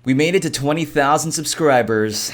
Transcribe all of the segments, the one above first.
We made it to 20,000 subscribers.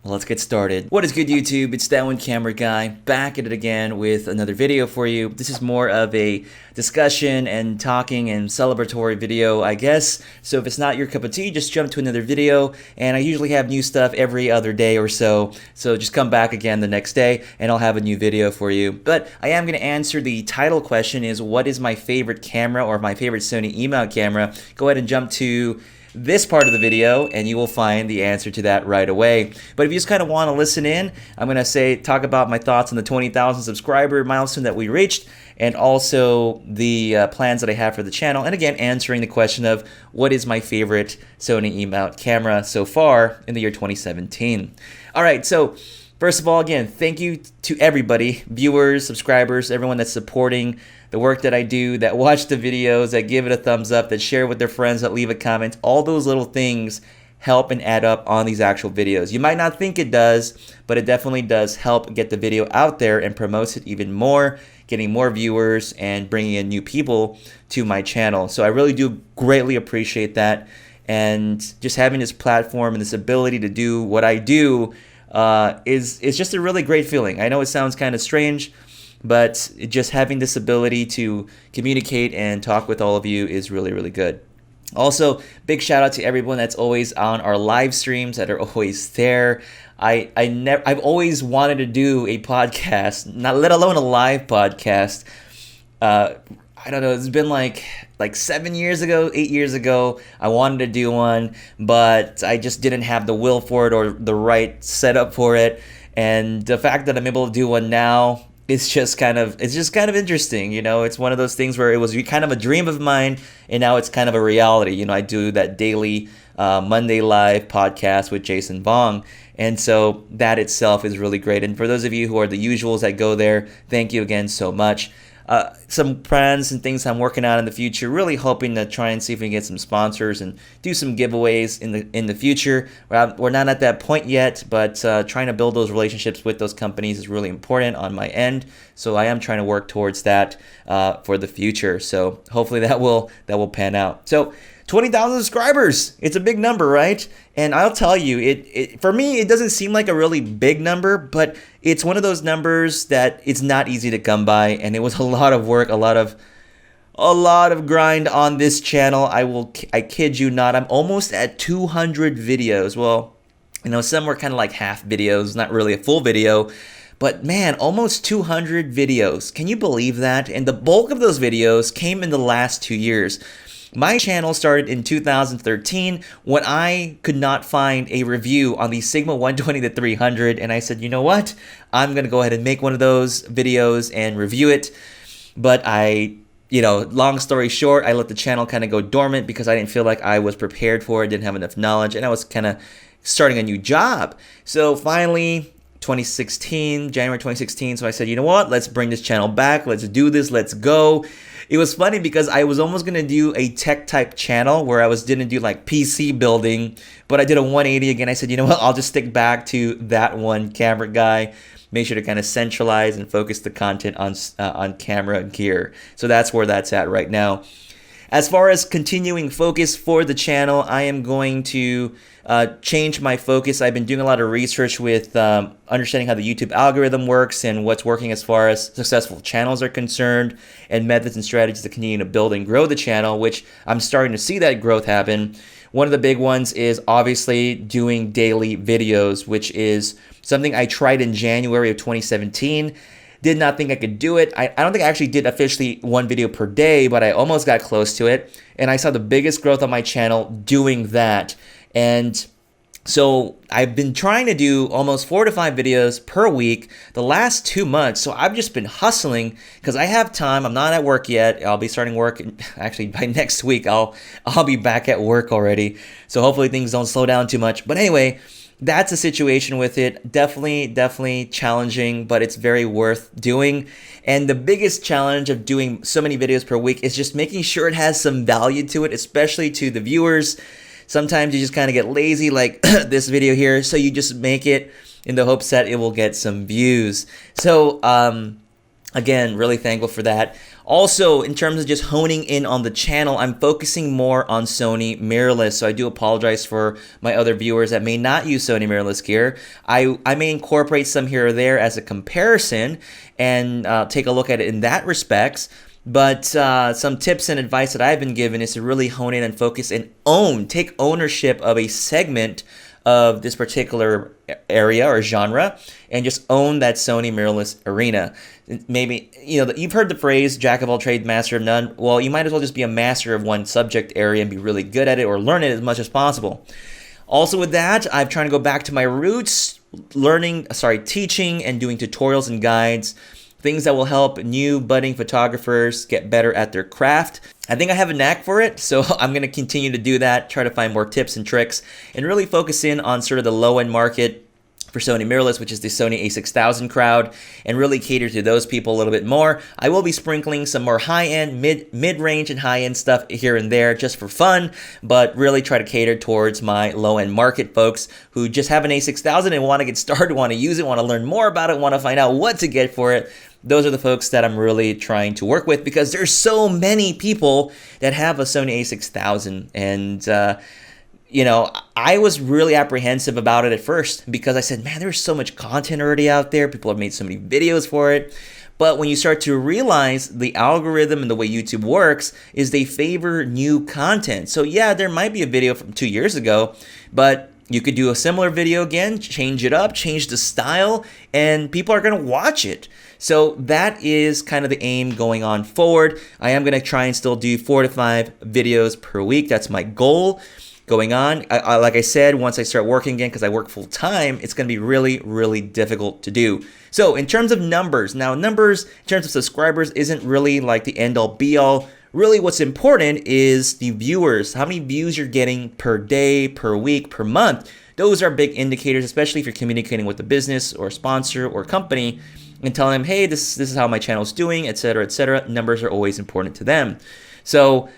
Well, let's get started. What is good, YouTube? It's that one camera guy back at it again with another video for you. This is more of a discussion and talking and celebratory video, I guess. So if it's not your cup of tea, just jump to another video. And I usually have new stuff every other day or so. So just come back again the next day and I'll have a new video for you. But I am going to answer the title question is, what is my favorite camera or my favorite Sony E-mount camera? Go ahead and jump to this part of the video and you will find the answer to that right away. But if you just kind of want to listen in, I'm going to talk about my thoughts on the 20,000 subscriber milestone that we reached, and also the plans that I have for the channel, and again answering the question of what is my favorite Sony E-mount camera so far in the year 2017. Alright, so first of all, again, thank you to everybody, viewers, subscribers, everyone that's supporting the work that I do, that watch the videos, that give it a thumbs up, that share with their friends, that leave a comment. All those little things help and add up on these actual videos. You might not think it does, but it definitely does help get the video out there and promotes it even more, getting more viewers and bringing in new people to my channel. So I really do greatly appreciate that. And just having this platform and this ability to do what I do is just a really great feeling. I know it sounds kind of strange, but just having this ability to communicate and talk with all of you is really, really good. Also, big shout out to everyone that's always on our live streams, that are always there. I've always wanted to do a podcast, not let alone a live podcast. I don't know, it's been like 7 years ago, 8 years ago, I wanted to do one, but I just didn't have the will for it or the right setup for it. And the fact that I'm able to do one now, it's just kind of interesting. You know, it's one of those things where it was kind of a dream of mine, and now it's kind of a reality. You know, I do that daily Monday live podcast with Jason Vong, and so that itself is really great. And for those of you who are the usuals that go there, thank you again so much. Some plans and things I'm working on in the future, really hoping to try and see if we can get some sponsors and do some giveaways in the future. We're not at that point yet, but trying to build those relationships with those companies is really important on my end. So I am trying to work towards that for the future. So hopefully that will pan out. So 20,000 subscribers, it's a big number, right? And I'll tell you, for me, it doesn't seem like a really big number, but it's one of those numbers that it's not easy to come by, and it was a lot of work, a lot of grind on this channel. I kid you not, I'm almost at 200 videos. Well, you know, some were kind of like half videos, not really a full video. But man, almost 200 videos. Can you believe that? And the bulk of those videos came in the last 2 years. My channel started in 2013 when I could not find a review on the Sigma 120-300, and I said, you know what? I'm going to go ahead and make one of those videos and review it. But long story short, I let the channel kind of go dormant because I didn't feel like I was prepared for it, didn't have enough knowledge, and I was kind of starting a new job. So finally, January 2016, so I said, you know what? Let's bring this channel back. Let's do this. Let's go. It was funny because I was almost going to do a tech type channel where I didn't do like PC building, but I did a 180 again. I said, you know what, I'll just stick back to that one camera guy, make sure to kind of centralize and focus the content on camera gear. So that's where that's at right now. As far as continuing focus for the channel, I am going to change my focus. I've been doing a lot of research with understanding how the YouTube algorithm works and what's working as far as successful channels are concerned, and methods and strategies to continue to build and grow the channel, which I'm starting to see that growth happen. One of the big ones is obviously doing daily videos, which is something I tried in January of 2017. Did not think I could do it. I don't think I actually did officially one video per day, but I almost got close to it. And I saw the biggest growth on my channel doing that. And so I've been trying to do almost 4 to 5 videos per week the last 2 months. So I've just been hustling because I have time. I'm not at work yet. I'll be starting work. Actually, by next week, I'll be back at work already. So hopefully things don't slow down too much. But anyway, that's a situation with it. Definitely challenging, but it's very worth doing. And the biggest challenge of doing so many videos per week is just making sure it has some value to it, especially to the viewers. Sometimes you just kind of get lazy, like this video here, so you just make it in the hopes that it will get some views. So Again, really thankful for that. Also, in terms of just honing in on the channel, I'm focusing more on Sony Mirrorless. So I do apologize for my other viewers that may not use Sony Mirrorless gear. I may incorporate some here or there as a comparison and take a look at it in that respects. But some tips and advice that I've been given is to really hone in and focus and take ownership of a segment of this particular area or genre and just own that Sony mirrorless arena. Maybe, you've heard the phrase jack of all trades, master of none. Well, you might as well just be a master of one subject area and be really good at it, or learn it as much as possible. Also with that, I'm trying to go back to my roots, teaching and doing tutorials and guides, things that will help new budding photographers get better at their craft. I think I have a knack for it, so I'm going to continue to do that, try to find more tips and tricks, and really focus in on sort of the low-end market for Sony Mirrorless, which is the Sony a6000 crowd, and really cater to those people a little bit more. I will be sprinkling some more high-end, mid-range and high-end stuff here and there just for fun, but really try to cater towards my low-end market folks who just have an a6000 and want to get started, want to use it, want to learn more about it, want to find out what to get for it. Those are the folks that I'm really trying to work with, because there's so many people that have a Sony a6000, and I was really apprehensive about it at first because I said, man, there's so much content already out there. People have made so many videos for it. But when you start to realize the algorithm and the way YouTube works is they favor new content. So yeah, there might be a video from 2 years ago, but you could do a similar video again, change it up, change the style, and people are going to watch it. So that is kind of the aim going on forward. I am going to try and still do 4 to 5 videos per week. That's my goal going on. Like I said, once I start working again, because I work full time, it's going to be really, really difficult to do. So in terms of numbers, in terms of subscribers isn't really like the end all be all. Really what's important is the viewers, how many views you're getting per day, per week, per month. Those are big indicators, especially if you're communicating with a business or a sponsor or company and telling them, hey, this is how my channel is doing, etc., etc. Numbers are always important to them. So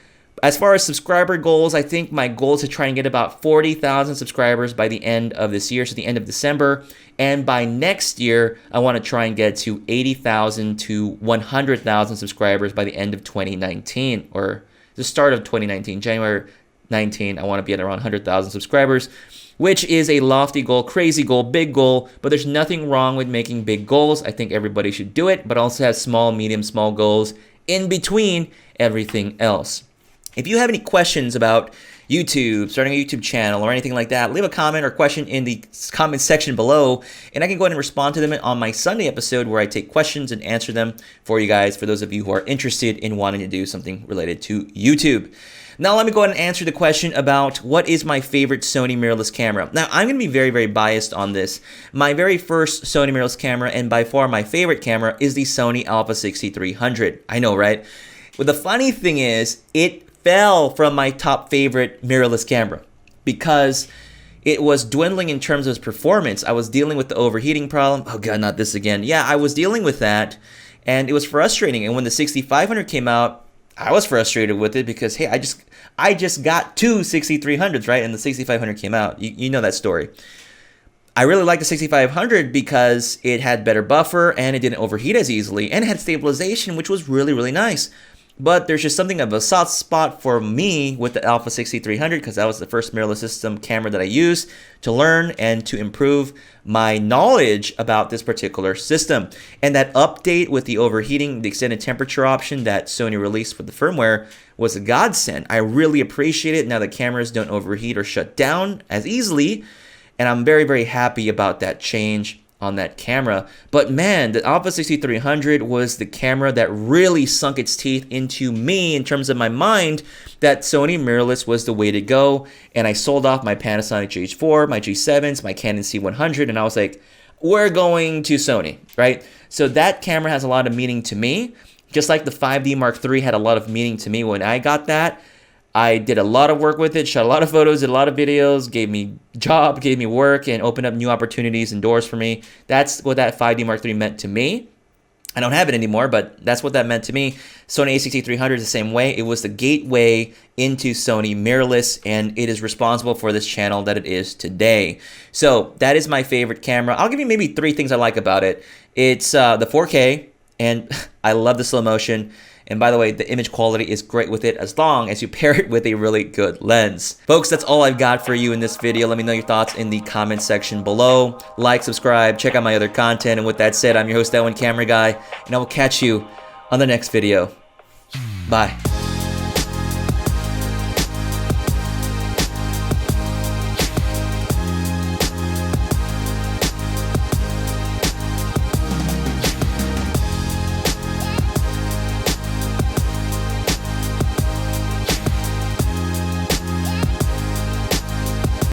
as far as subscriber goals, I think my goal is to try and get about 40,000 subscribers by the end of this year, so the end of December. And by next year, I want to try and get to 80,000 to 100,000 subscribers by the end of 2019, or the start of 2019, January 19. I want to be at around 100,000 subscribers, which is a lofty goal, crazy goal, big goal, but there's nothing wrong with making big goals. I think everybody should do it, but also have small, medium, small goals in between everything else. If you have any questions about YouTube, starting a YouTube channel, or anything like that, leave a comment or question in the comment section below, and I can go ahead and respond to them on my Sunday episode where I take questions and answer them for you guys, for those of you who are interested in wanting to do something related to YouTube. Now let me go ahead and answer the question about what is my favorite Sony mirrorless camera. Now I'm going to be very, very biased on this. My very first Sony mirrorless camera, and by far my favorite camera, is the Sony a6300. I know, right? But the funny thing is, it fell from my top favorite mirrorless camera because it was dwindling in terms of its performance. I was dealing with the overheating problem. Oh God, not this again. Yeah, I was dealing with that, and it was frustrating. And when the 6500 came out, I was frustrated with it because, hey, I just got 2 6300s, right? And the 6500 came out. You know that story. I really liked the 6500 because it had better buffer and it didn't overheat as easily, and it had stabilization, which was really, really nice. But there's just something of a soft spot for me with the Alpha 6300 because that was the first mirrorless system camera that I used to learn and to improve my knowledge about this particular system. And that update with the overheating, the extended temperature option that Sony released with the firmware was a godsend. I really appreciate it. Now the cameras don't overheat or shut down as easily, and I'm very, very happy about that change on that camera. But man, the Alpha 6300 was the camera that really sunk its teeth into me in terms of my mind that Sony mirrorless was the way to go. And I sold off my Panasonic GH4, my G7s, my Canon C100, and I was like, we're going to Sony, right? So that camera has a lot of meaning to me, just like the 5D Mark III had a lot of meaning to me when I got that. I did a lot of work with it, shot a lot of photos, did a lot of videos, gave me job, gave me work, and opened up new opportunities and doors for me. That's what that 5D Mark III meant to me. I don't have it anymore, but that's what that meant to me. Sony a6300 is the same way. It was the gateway into Sony mirrorless, and it is responsible for this channel that it is today. So that is my favorite camera. I'll give you maybe 3 things I like about it. It's the 4K. And I love the slow motion. And by the way, the image quality is great with it as long as you pair it with a really good lens. Folks, that's all I've got for you in this video. Let me know your thoughts in the comment section below. Like, subscribe, check out my other content. And with that said, I'm your host, That One Camera Guy, and I will catch you on the next video. Bye.